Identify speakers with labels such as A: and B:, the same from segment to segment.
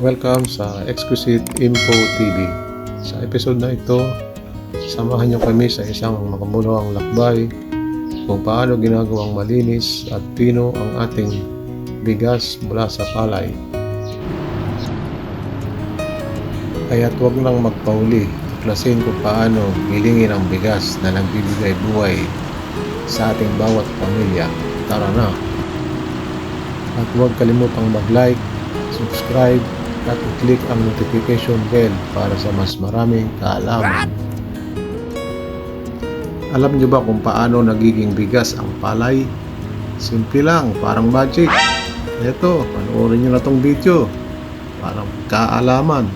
A: Welcome sa Exquisite Info TV. Sa episode na ito, samahan niyo kami sa isang makabuluhang lakbay kung paano ginagawang malinis at pino ang ating bigas mula sa palay. Kaya't huwag nang magpauli, tuklasin kung paano gilingin ang bigas na nagbibigay buhay sa ating bawat pamilya. Tara na! At huwag kalimutang mag-like, subscribe, at i-click ang notification bell para sa mas maraming kaalaman. Alam niyo ba kung paano nagiging bigas ang palay? Simple lang, parang magic. Eto, panoorin niyo na tong video. Parang kaalaman.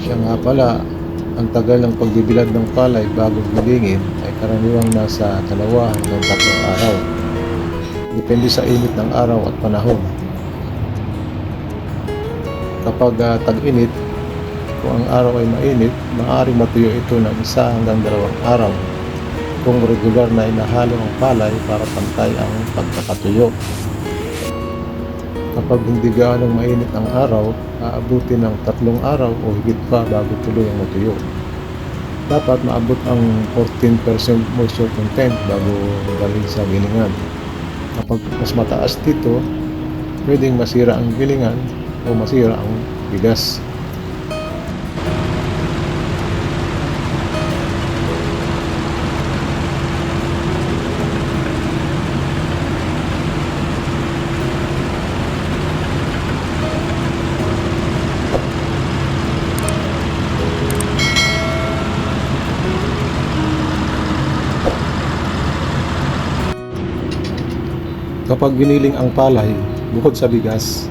A: Siya nga pala, ang tagal ng pagbibilad ng palay bago gilingin ay karaniwang nasa 2 hanggang 3 araw. Depende sa init ng araw at panahon. Kapag tag-init, kung ang araw ay mainit, maaaring matuyo ito ng 1 hanggang 2 araw kung regular na inahalo ang palay para pantay ang pagkakatuyo. Kapag hindi gaanong mainit ang araw, aabutin ng 3 araw o higit pa bago tuloy ang matuyo. Dapat maabot ang 14% moisture content bago dalhin sa gilingan. Kapag mas mataas dito, pwedeng masira ang gilingan o masira ang bigas. Kapag giniling ang palay, bukod sa bigas,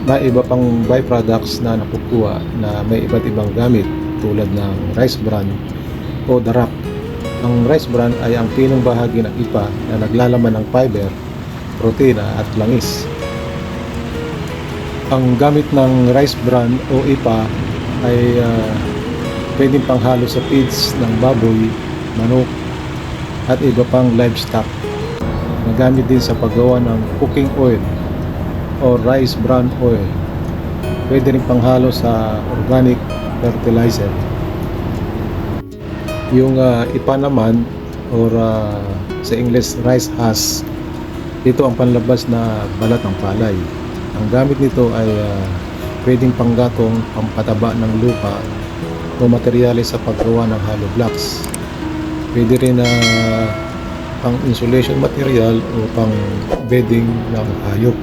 A: may iba pang byproducts na nakukuha na may iba't ibang gamit tulad ng rice bran o darap. Ang rice bran ay ang pinong bahagi ng ipa na naglalaman ng fiber, protina at langis. Ang gamit ng rice bran o ipa ay pwedeng panghalo sa feeds ng baboy, manok at iba pang livestock. Nagamit din sa paggawa ng cooking oil o rice bran oil. Pwede rin panghalo sa organic fertilizer. Yung ipa naman or sa English rice husk, ito ang panlabas na balat ng palay. Ang gamit nito ay pwedeng panggatong, pampataba ng lupa o materyales sa paggawa ng hollow blocks. Pwede rin na pang insulation material o pang bedding ng hayop.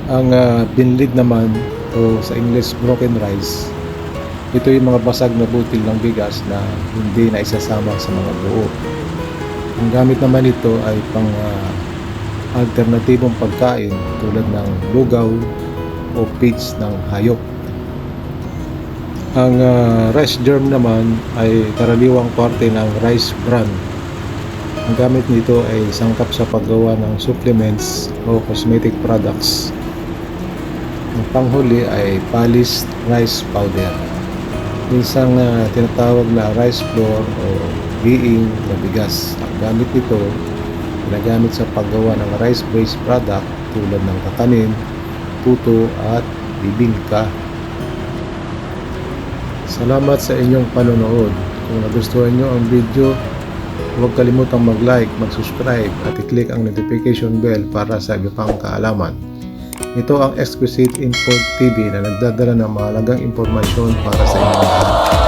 A: Ang binlid naman o sa English broken rice, ito yung mga basag na butil ng bigas na hindi na isasama sa mga buo. Ang gamit naman ito ay pang alternatibong pagkain tulad ng lugaw o feeds ng hayop. Ang rice germ naman ay karaniwang parte ng rice bran. Ang gamit nito ay sangkap sa paggawa ng supplements o cosmetic products. Ang panghuli ay polished rice powder. Minsan tinatawag na rice flour o giing na bigas. Ang gamit nito ginagamit sa paggawa ng rice-based product tulad ng kakanin, puto at bibingka. Salamat sa inyong panonood. Kung nagustuhan nyo ang video, huwag kalimutang mag-like, mag-subscribe at i-click ang notification bell para sa iba pang kaalaman. Ito ang Exquisite Info TV na nagdadala ng mahalagang impormasyon para sa inyo.